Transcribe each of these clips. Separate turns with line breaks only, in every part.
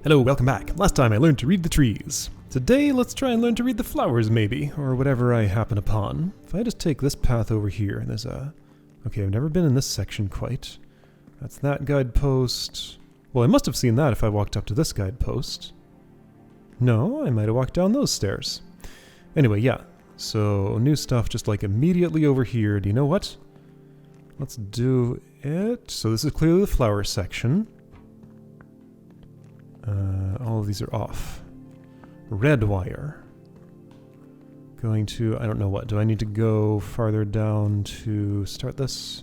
Hello, welcome back. Last time I learned to read the trees. Today, let's try and learn to read the flowers, maybe, or whatever I happen upon. If I just take this path over here, and there's a... Okay, I've never been in this section quite. That's that guidepost. Well, I must have seen that if I walked up to this guidepost. No, I might have walked down those stairs. Anyway, yeah. So, new stuff just like immediately over here. Do you know what? Let's do it. So this is clearly the flower section. All of these are off. Red wire. Going to, I don't know what. Do I need to go farther down to start this?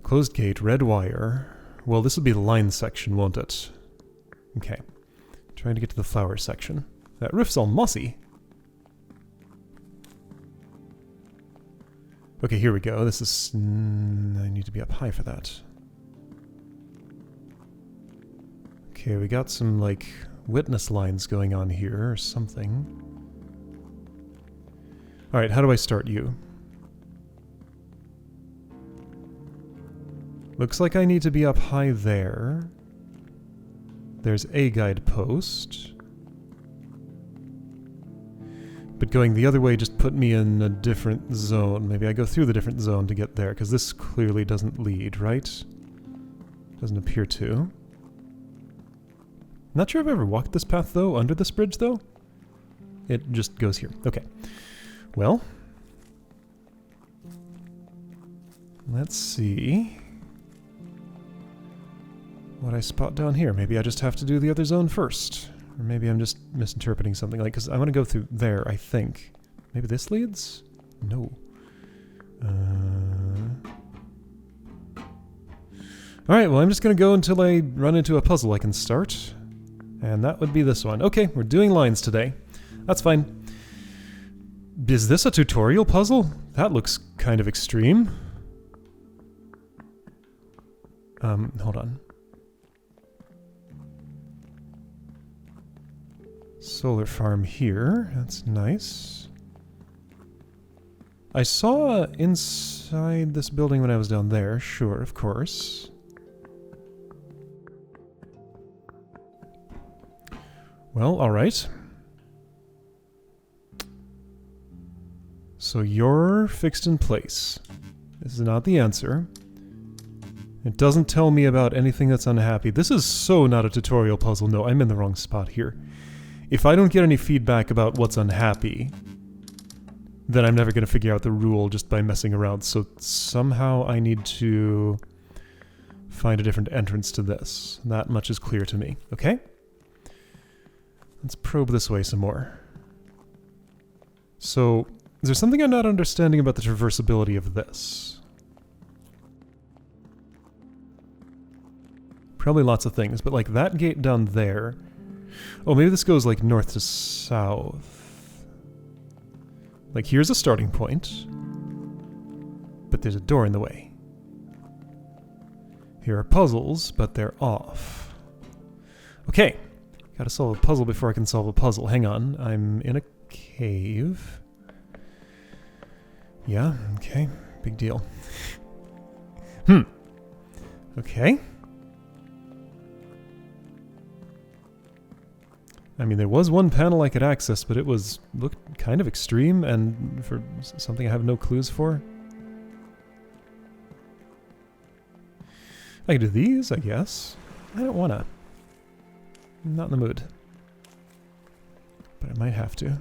Closed gate, red wire. Well, this will be the line section, won't it? Okay. Trying to get to the flower section. That roof's all mossy. Okay, here we go. This is... I need to be up high for that. Okay, we got some, like, witness lines going on here, or something. Alright, how do I start you? Looks like I need to be up high there. There's a guidepost. But going the other way just put me in a different zone. Maybe I go through the different zone to get there, because this clearly doesn't lead, right? Doesn't appear to. Not sure if I've ever walked this path, though, under this bridge, though. It just goes here. Okay. Well. Let's see what I spot down here. Maybe I just have to do the other zone first. Or maybe I'm just misinterpreting something. Like, because I want to go through there, I think. Maybe this leads? No. Alright, well, I'm just going to go until I run into a puzzle I can start. And that would be this one. Okay, we're doing lines today. That's fine. Is this a tutorial puzzle? That looks kind of extreme. Hold on. Solar farm here. That's nice. I saw inside this building when I was down there. Sure, of course. Well, alright. So you're fixed in place. This is not the answer. It doesn't tell me about anything that's unhappy. This is so not a tutorial puzzle. No, I'm in the wrong spot here. If I don't get any feedback about what's unhappy, then I'm never going to figure out the rule just by messing around. So somehow I need to find a different entrance to this. That much is clear to me. Okay? Let's probe this way some more. So, is there something I'm not understanding about the traversability of this? Probably lots of things, but like that gate down there... Oh, maybe this goes like north to south. Like here's a starting point, but there's a door in the way. Here are puzzles, but they're off. Okay. Gotta solve a puzzle before I can solve a puzzle. Hang on, I'm in a cave. Yeah, okay, big deal. Okay. I mean, there was one panel I could access, but it looked kind of extreme and for something I have no clues for. I could do these, I guess. I don't wanna. I'm not in the mood. But I might have to.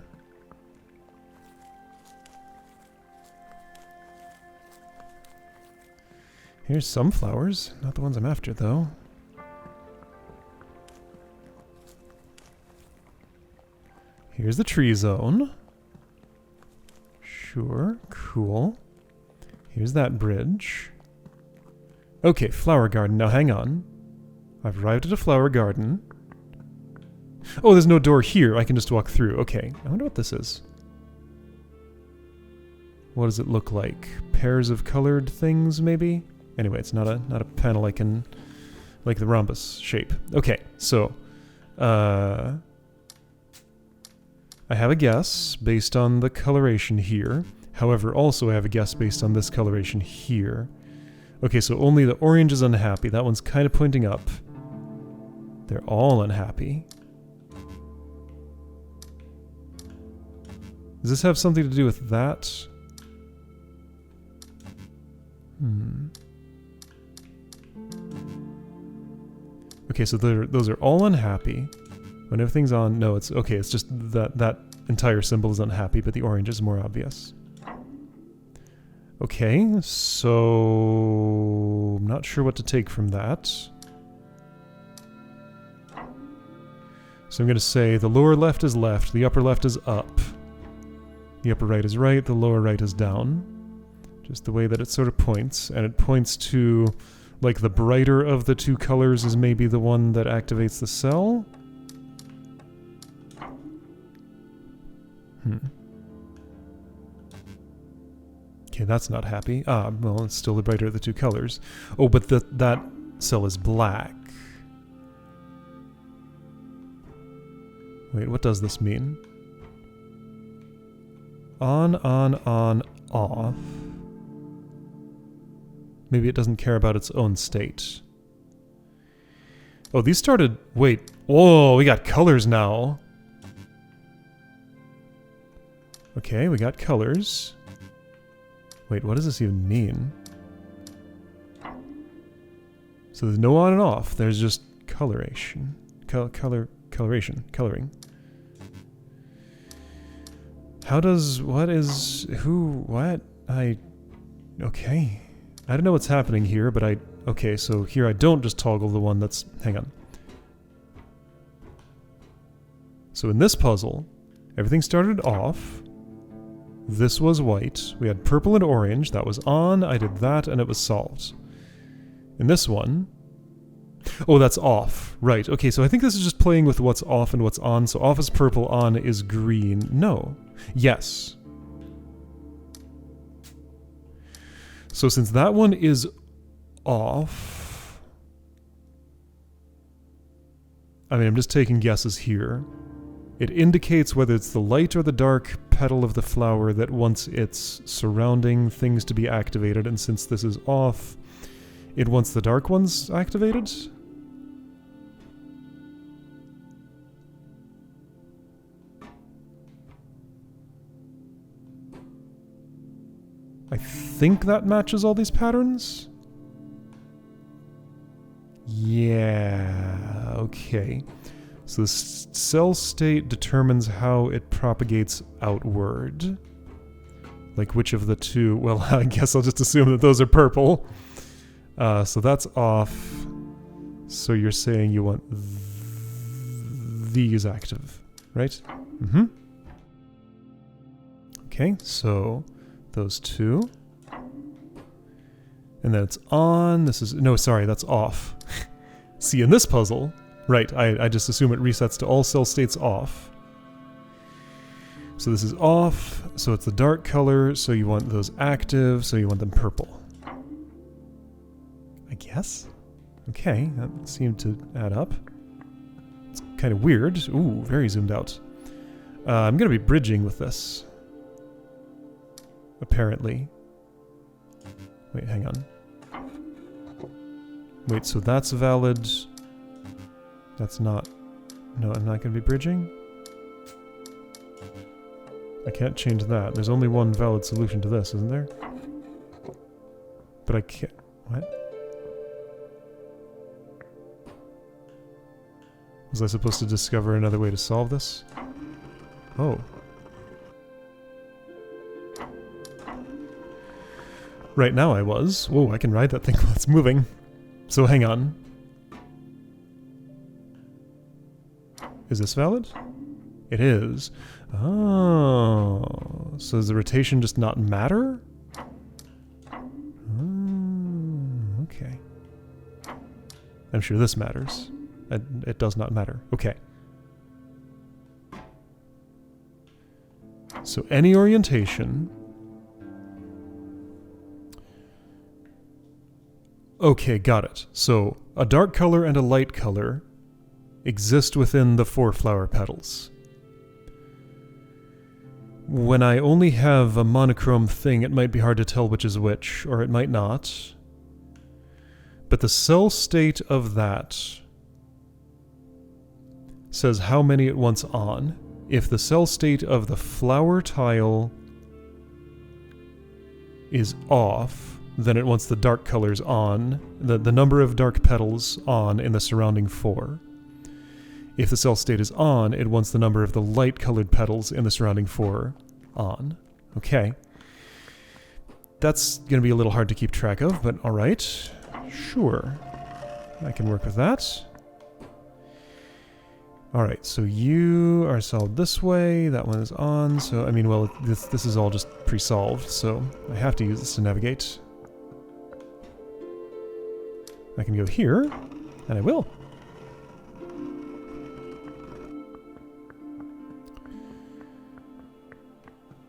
Here's some flowers. Not the ones I'm after, though. Here's the tree zone. Sure, cool. Here's that bridge. Okay, flower garden. Now hang on. I've arrived at a flower garden. Oh, there's no door here. I can just walk through. Okay. I wonder what this is. What does it look like? Pairs of colored things, maybe? Anyway, it's not a panel I can... like the rhombus shape. Okay, so... I have a guess based on the coloration here. However, also I have a guess based on this coloration here. Okay, so only the orange is unhappy. That one's kind of pointing up. They're all unhappy. Does this have something to do with that? Okay, so those are all unhappy. When everything's on, no, it's okay, it's just that entire symbol is unhappy, but the orange is more obvious. Okay, so I'm not sure what to take from that. So I'm going to say the lower left is left, the upper left is up. The upper right is right, the lower right is down. Just the way that it sort of points, and it points to, like, the brighter of the two colors is maybe the one that activates the cell. Okay, that's not happy. Ah, well, it's still the brighter of the two colors. Oh, but that cell is black. Wait, what does this mean? On, off. Maybe it doesn't care about its own state. Oh, these started... Wait. Whoa, we got colors now. Okay, we got colors. Wait, what does this even mean? So there's no on and off. There's just coloration. Coloring. How does... What is... Who... What? Okay. I don't know what's happening here, but okay, so here I don't just toggle the one that's... Hang on. So in this puzzle, everything started off. This was white. We had purple and orange. That was on. I did that, and it was solved. In this one... Oh, that's off. Right. Okay, so I think this is just playing with what's off and what's on. So off is purple, on is green. No. Yes. So since that one is off... I mean, I'm just taking guesses here. It indicates whether it's the light or the dark petal of the flower that wants its surrounding things to be activated, and since this is off, it wants the dark ones activated? I think that matches all these patterns? Yeah, okay. So the cell state determines how it propagates outward. Like which of the two... Well, I guess I'll just assume that those are purple. So that's off. So you're saying you want these active, right? Mm-hmm. Okay, so those two. And then it's on. This is... No, sorry, that's off. See, in this puzzle... Right, I just assume it resets to all cell states off. So this is off, so it's the dark color, so you want those active, so you want them purple. I guess? Okay, that seemed to add up. It's kind of weird. Ooh, very zoomed out. I'm going to be bridging with this. Apparently. Wait, hang on. Wait, so that's valid... That's not... No, I'm not going to be bridging? I can't change that. There's only one valid solution to this, isn't there? But I can't... What? Was I supposed to discover another way to solve this? Oh. Right now I was. Whoa, I can ride that thing while it's moving. So hang on. Is this valid? It is. Oh, so does the rotation just not matter? Oh, okay. I'm sure this matters. It does not matter. Okay. So any orientation... Okay, got it. So a dark color and a light color exist within the 4 flower petals. When I only have a monochrome thing, it might be hard to tell which is which, or it might not. But the cell state of that says how many it wants on. If the cell state of the flower tile is off, then it wants the dark colors on, the number of dark petals on in the surrounding 4. If the cell state is on, it wants the number of the light colored petals in the surrounding 4 on. Okay. That's going to be a little hard to keep track of, but alright. Sure. I can work with that. Alright, so you are solved this way, that one is on, so, I mean, well, this is all just pre-solved, so I have to use this to navigate. I can go here, and I will.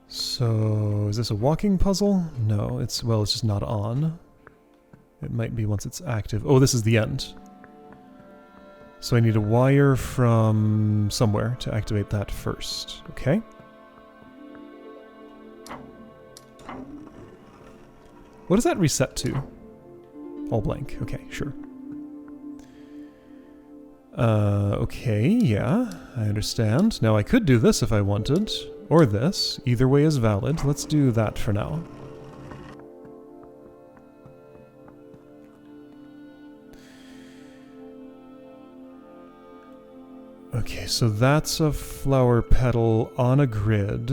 So, is this a walking puzzle? No, it's just not on. It might be once it's active. Oh, this is the end. So I need a wire from somewhere to activate that first. Okay. What does that reset to? All blank. Okay, sure. Okay, yeah, I understand. Now I could do this if I wanted, or this. Either way is valid. Let's do that for now. Okay, so that's a flower petal on a grid,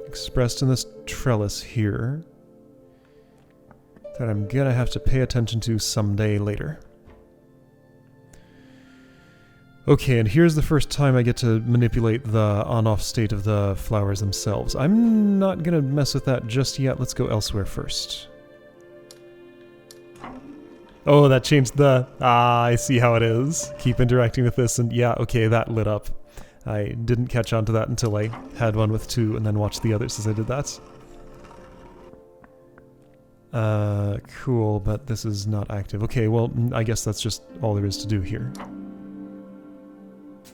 expressed in this trellis here, that I'm gonna have to pay attention to someday later. Okay, and here's the first time I get to manipulate the on-off state of the flowers themselves. I'm not gonna mess with that just yet. Let's go elsewhere first. Oh, that changed the... Ah, I see how it is. Keep interacting with this, and yeah, okay, that lit up. I didn't catch on to that until I had one with 2 and then watched the others as I did that. Cool, but this is not active. Okay, well, I guess that's just all there is to do here.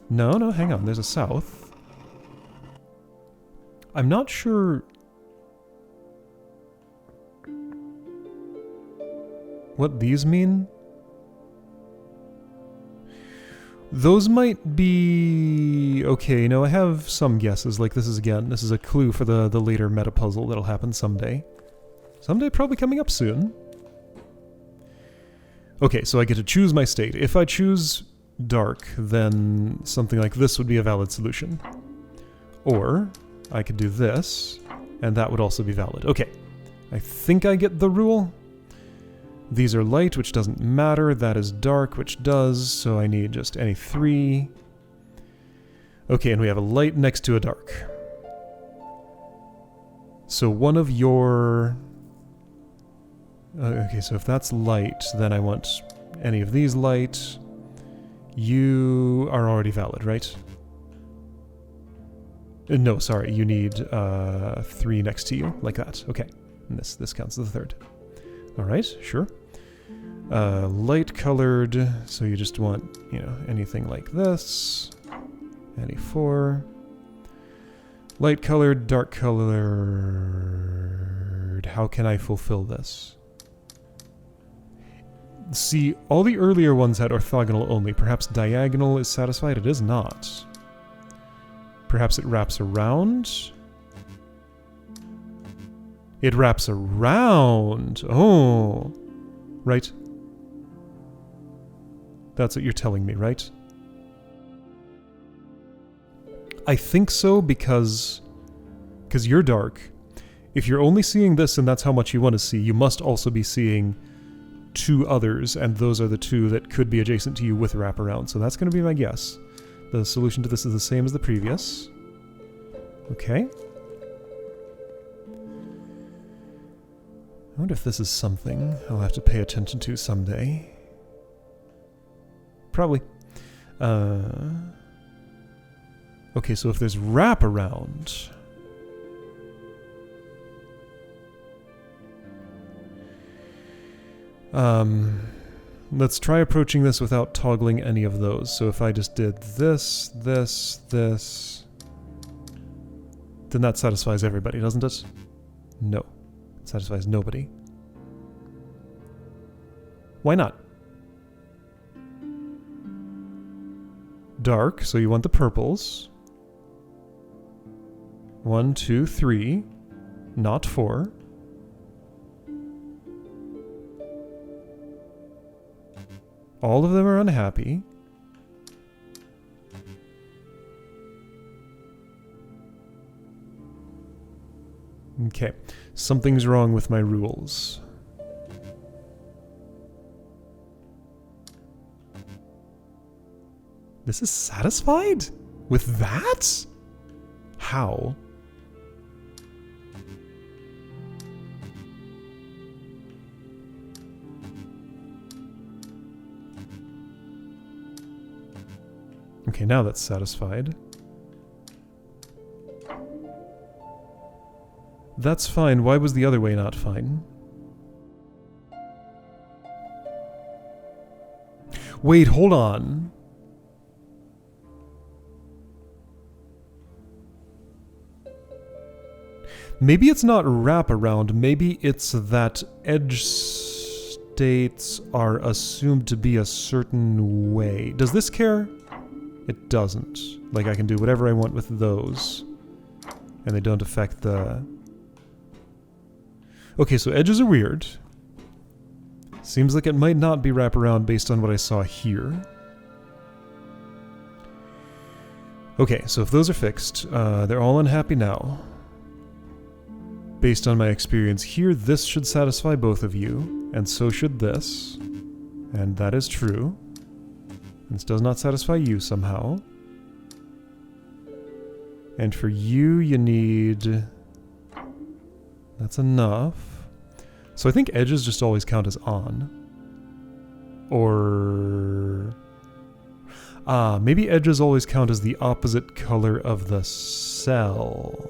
No, hang on, there's a south. I'm not sure... what these mean? Those might be... okay, no, I have some guesses. Like, this is a clue for the later meta puzzle that'll happen someday. Someday, probably coming up soon. Okay, so I get to choose my state. If I choose dark, then something like this would be a valid solution. Or, I could do this, and that would also be valid. Okay, I think I get the rule. These are light, which doesn't matter. That is dark, which does, so I need just any 3. Okay, and we have a light next to a dark. So one of your... okay, so if that's light, then I want any of these light. You are already valid, right? No, sorry, you need 3 next to you, like that. Okay, and this counts as the 3rd. Alright, sure. Light colored, so you just want, you know, anything like this. Any 4. Light colored, dark colored. How can I fulfill this? See, all the earlier ones had orthogonal only. Perhaps diagonal is satisfied? It is not. Perhaps it wraps around? It wraps around! Oh! Right? That's what you're telling me, right? I think so because you're dark. If you're only seeing this and that's how much you want to see, you must also be seeing 2 others, and those are the 2 that could be adjacent to you with wraparound. So that's going to be my guess. The solution to this is the same as the previous. Okay. I wonder if this is something I'll have to pay attention to someday. Probably. Okay, so if there's wraparound... let's try approaching this without toggling any of those. So if I just did this, this... then that satisfies everybody, doesn't it? No. It satisfies nobody. Why not? dark, so you want the purples. 1, 2, 3, not 4. All of them are unhappy. Okay, something's wrong with my rules. This is satisfied? With that? How? Okay, now that's satisfied. That's fine. Why was the other way not fine? Wait, hold on. Maybe it's not wraparound. Maybe it's that edge states are assumed to be a certain way. Does this care? It doesn't. Like, I can do whatever I want with those. And they don't affect the... Okay, so edges are weird. Seems like it might not be wraparound based on what I saw here. Okay, so if those are fixed, they're all unhappy now. Based on my experience here, this should satisfy both of you, and so should this. And that is true. This does not satisfy you somehow. And for you, you need... That's enough. So I think edges just always count as on. Or... maybe edges always count as the opposite color of the cell.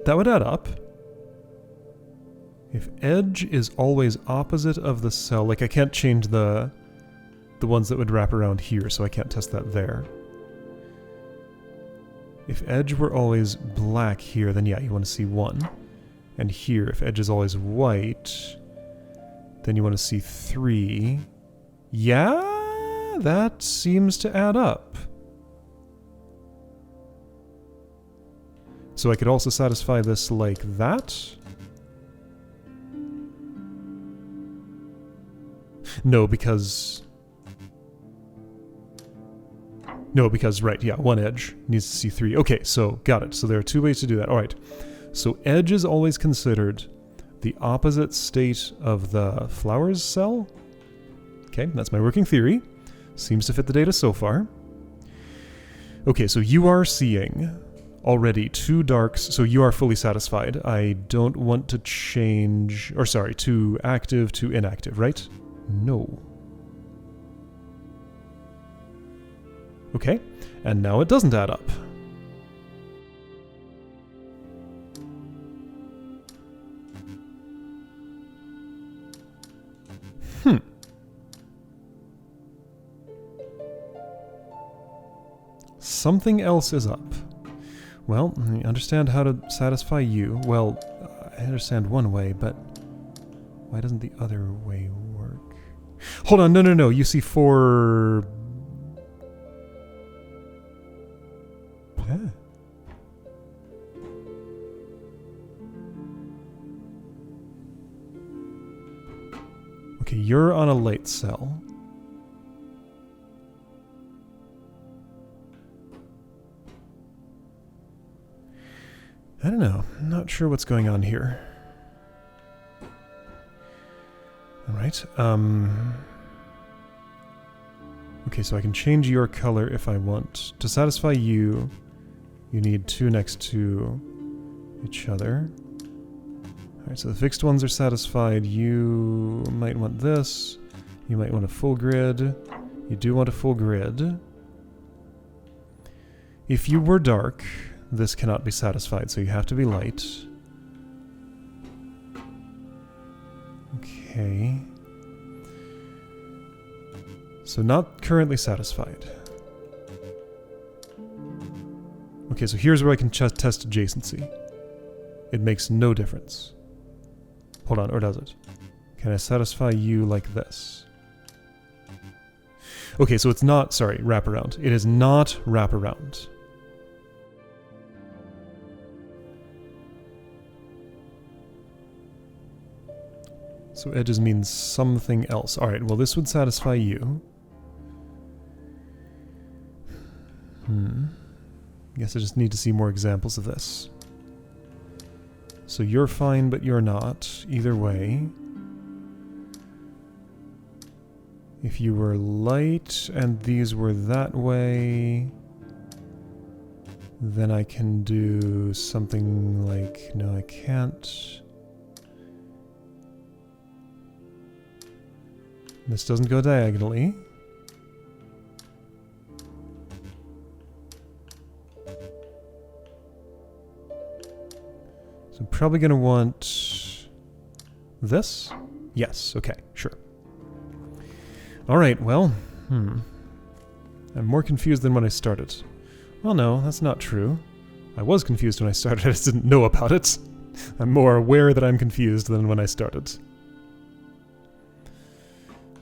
That would add up. If edge is always opposite of the cell, like I can't change the ones that would wrap around here, so I can't test that there. If edge were always black here, then yeah, you want to see 1. And here, if edge is always white, then you want to see 3. Yeah, that seems to add up. So I could also satisfy this like that. No, because... No, because, right, yeah, 1 edge needs to see 3. Okay, so, got it. So there are 2 ways to do that. Alright, so edge is always considered the opposite state of the flowers cell. Okay, that's my working theory. Seems to fit the data so far. Okay, so you are seeing already 2 darks, so you are fully satisfied. I don't want to change, or sorry, to active to inactive, right? No. Okay, and now it doesn't add up. Something else is up. Well, I understand how to satisfy you. Well, I understand one way, but why doesn't the other way work? Hold on, no. You see 4... Yeah. Okay, you're on a light cell. I don't know. I'm not sure what's going on here. Alright, okay, so I can change your color if I want. To satisfy you, you need 2 next to each other. Alright, so the fixed ones are satisfied. You might want this. You might want a full grid. You do want a full grid. If you were dark, this cannot be satisfied, so you have to be light. Okay. So not currently satisfied. Okay, so here's where I can test adjacency. It makes no difference. Hold on, or does it? Can I satisfy you like this? Okay, so it's not, sorry, wraparound. It is not wraparound. So edges means something else. Alright, well this would satisfy you. Guess I just need to see more examples of this. So you're fine, but you're not. Either way. If you were light and these were that way, then I can do something like... No, I can't. This doesn't go diagonally. So I'm probably going to want this. Yes, okay, sure. Alright, well, I'm more confused than when I started. Well, no, that's not true. I was confused when I started, I just didn't know about it. I'm more aware that I'm confused than when I started.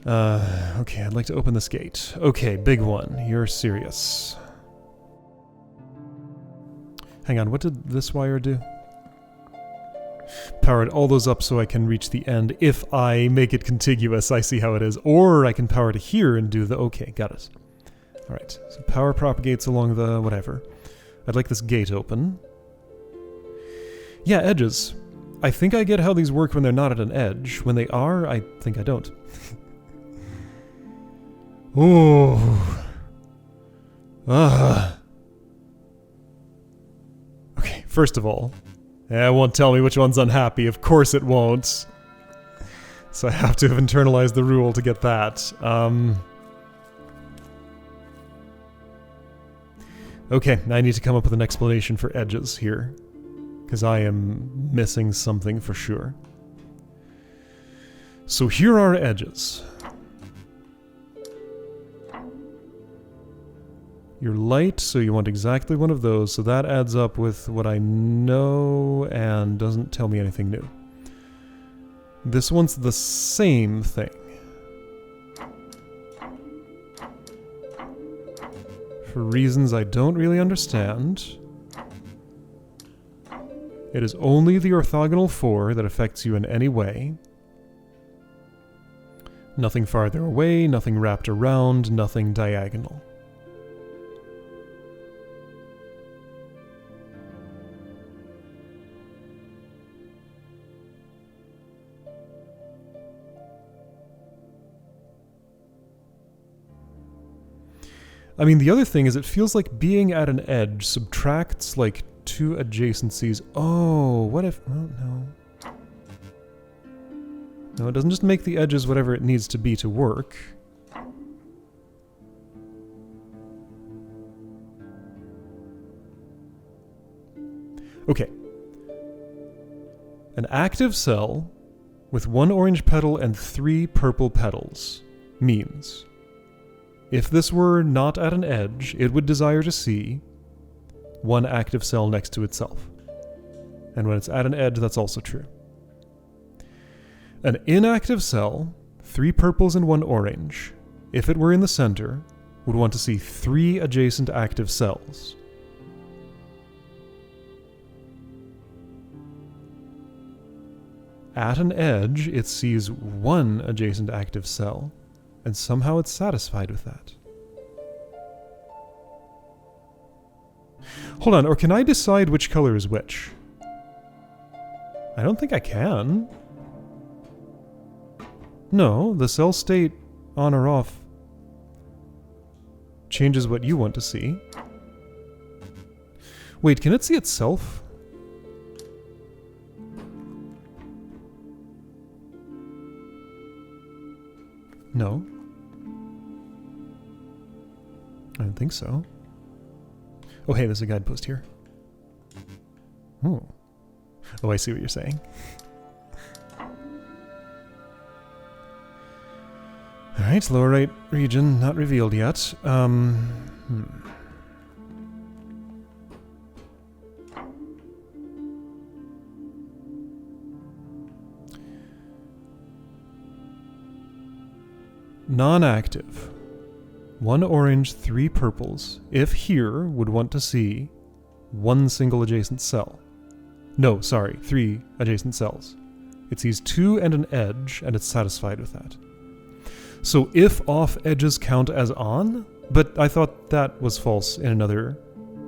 Okay, I'd like to open this gate. Okay, big one. You're serious. Hang on, what did this wire do? Powered all those up so I can reach the end. If I make it contiguous, I see how it is. Or I can power to here and do the... Okay, got it. Alright, so power propagates along the... whatever. I'd like this gate open. Yeah, edges. I think I get how these work when they're not at an edge. When they are, I think I don't. Ooh. Okay, first of all, it won't tell me which one's unhappy. Of course it won't. So I have to have internalized the rule to get that. Okay, I need to come up with an explanation for edges here. Because I am missing something for sure. So here are edges. You're light, so you want exactly one of those, so that adds up with what I know and doesn't tell me anything new. This one's the same thing. For reasons I don't really understand. It is only the orthogonal 4 that affects you in any way. Nothing farther away, nothing wrapped around, nothing diagonal. I mean, the other thing is it feels like being at an edge subtracts, like, two adjacencies. Oh, what if... Oh, no. No, it doesn't just make the edges whatever it needs to be to work. Okay. An active cell with 1 orange petal and 3 purple petals means... If this were not at an edge, it would desire to see 1 active cell next to itself. And when it's at an edge, that's also true. An inactive cell, 3 purples and 1 orange, if it were in the center, would want to see 3 adjacent active cells. At an edge, it sees 1 adjacent active cell, and somehow it's satisfied with that. Hold on, or can I decide which color is which? I don't think I can. No, the cell state on or off changes what you want to see. Wait, can it see itself? No. I don't think so. Oh, hey, there's a guidepost here. Oh. Oh, I see what you're saying. Alright, lower right region, not revealed yet. Non-active. 1 orange, 3 purples. If here would want to see 1 single adjacent cell. No, sorry, 3 adjacent cells. It sees 2 and an edge, and it's satisfied with that. So if off edges count as on, but I thought that was false in another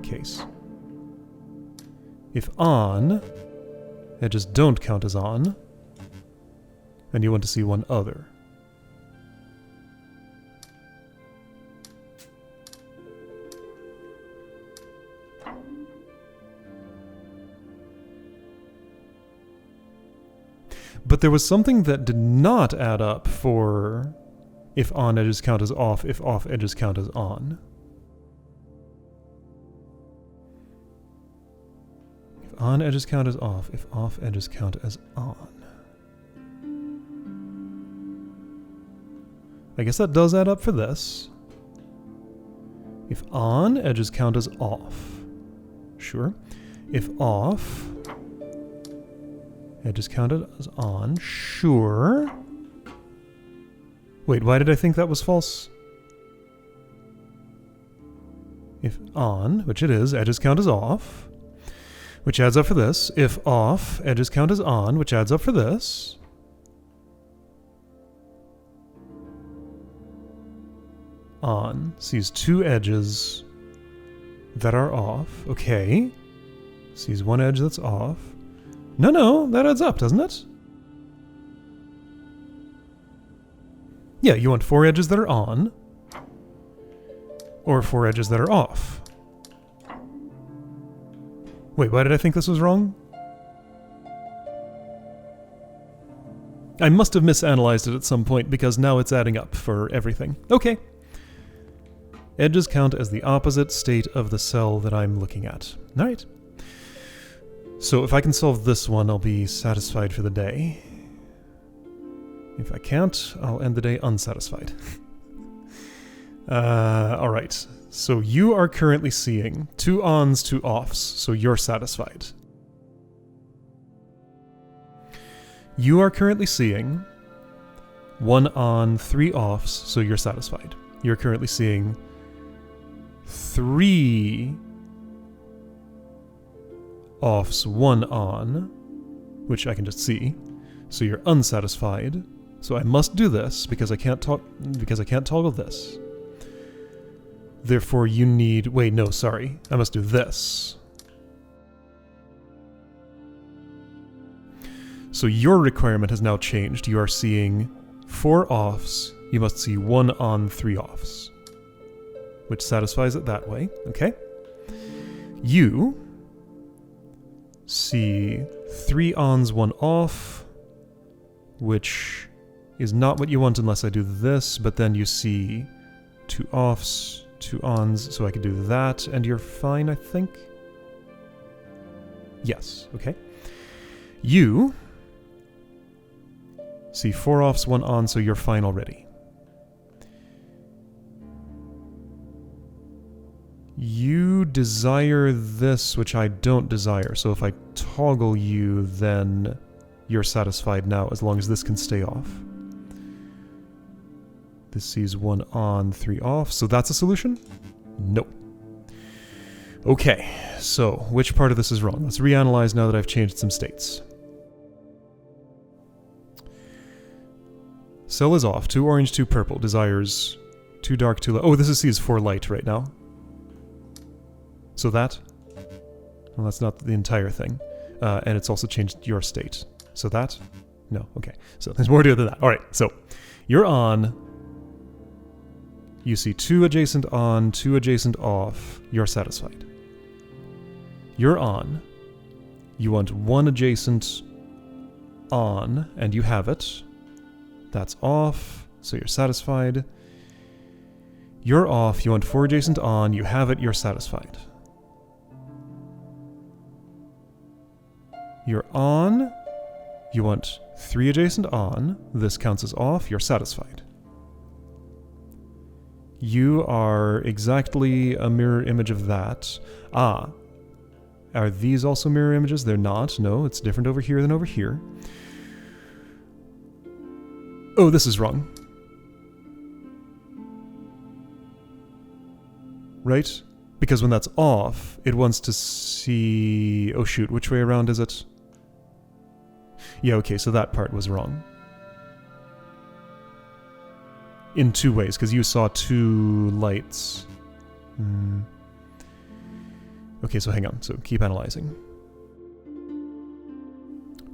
case. If on, edges don't count as on, and you want to see one other. But there was something that did not add up for if on edges count as off, if off edges count as on. If on edges count as off, if off edges count as on. I guess that does add up for this. If on edges count as off. Sure. If off edges counted as on. Sure. Wait, why did I think that was false? If on, which it is, edges count as off, which adds up for this. If off, edges count as on, which adds up for this. On sees 2 edges that are off. Okay. Sees 1 edge that's off. No, that adds up, doesn't it? Yeah, you want 4 edges that are on, or 4 edges that are off. Wait, why did I think this was wrong? I must have misanalyzed it at some point, because now it's adding up for everything. Okay. Edges count as the opposite state of the cell that I'm looking at. Alright. So if I can solve this one, I'll be satisfied for the day. If I can't, I'll end the day unsatisfied. Alright. So you are currently seeing 2 ons, 2 offs, so you're satisfied. You are currently seeing 1 on, 3 offs, so you're satisfied. You're currently seeing 3 offs, 1 on, which I can just see. So you're unsatisfied. So I must do this because I can't toggle this. Therefore you need, wait, no, sorry. I must do this. So your requirement has now changed. You are seeing 4 offs. You must see 1 on, 3 offs. Which satisfies it that way, okay? You see 3 ons, 1 off, which is not what you want unless I do this, but then you see 2 offs, 2 ons, so I could do that, and you're fine, I think? Yes, okay. You see 4 offs, 1 on, so you're fine already. You desire this, which I don't desire, so if I toggle you, then you're satisfied now, as long as this can stay off. This sees 1 on, 3 off, so that's a solution? No. Okay, so which part of this is wrong? Let's reanalyze now that I've changed some states. Cell is off, 2 orange, 2 purple, desires 2 dark, 2 light. Oh, this sees 4 light right now. So that? Well, that's not the entire thing. And it's also changed your state. So that? No, okay. So there's more to it than that. Alright, so you're on. You see 2 adjacent on, 2 adjacent off. You're satisfied. You're on. You want 1 adjacent on, and you have it. That's off, so you're satisfied. You're off. You want 4 adjacent on. You have it. You're satisfied. You're on. You want 3 adjacent on. This counts as off. You're satisfied. You are exactly a mirror image of that. Ah. Are these also mirror images? They're not. No, it's different over here than over here. Oh, this is wrong. right? Because when that's off, it wants to see... Oh shoot, which way around is it? Yeah, okay, so that part was wrong. In two ways, because you saw two lights. Okay, so hang on, so keep analyzing.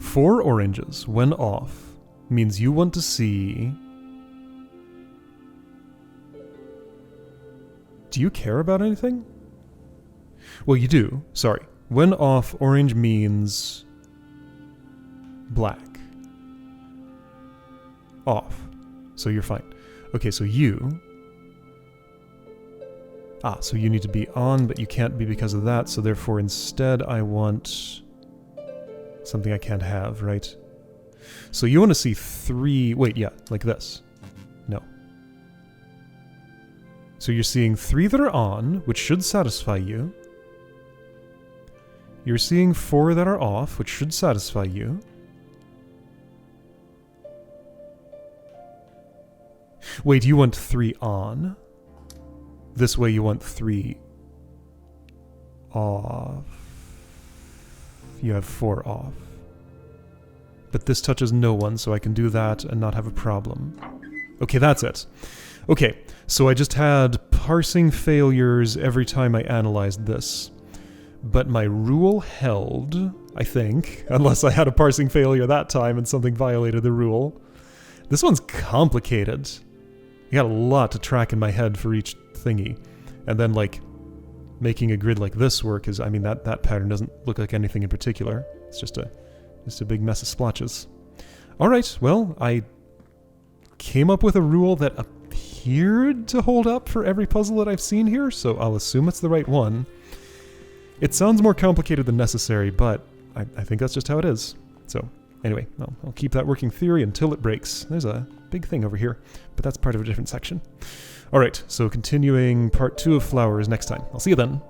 4 oranges, when off, means you want to see... Do you care about anything? Well, you do. Sorry. When off, orange means black. Off. So you're fine. Okay, so you... Ah, so you need to be on, but you can't be because of that, so therefore instead I want something I can't have, right? So you want to see 3... Wait, yeah, like this. No. So you're seeing 3 that are on, which should satisfy you. You're seeing 4 that are off, which should satisfy you. Wait, you want 3 on? This way you want 3 off. You have 4 off. But this touches no one, so I can do that and not have a problem. Okay, that's it. Okay, so I just had parsing failures every time I analyzed this. But my rule held, I think, unless I had a parsing failure that time and something violated the rule. This one's complicated. I got a lot to track in my head for each thingy. And then, like, making a grid like this work is, I mean, that pattern doesn't look like anything in particular. It's just a big mess of splotches. Alright, well, I came up with a rule that appeared to hold up for every puzzle that I've seen here, so I'll assume it's the right one. It sounds more complicated than necessary, but I think that's just how it is. So, anyway, I'll keep that working theory until it breaks. There's a big thing over here, but that's part of a different section. Alright, so continuing part 2 of flowers next time. I'll see you then.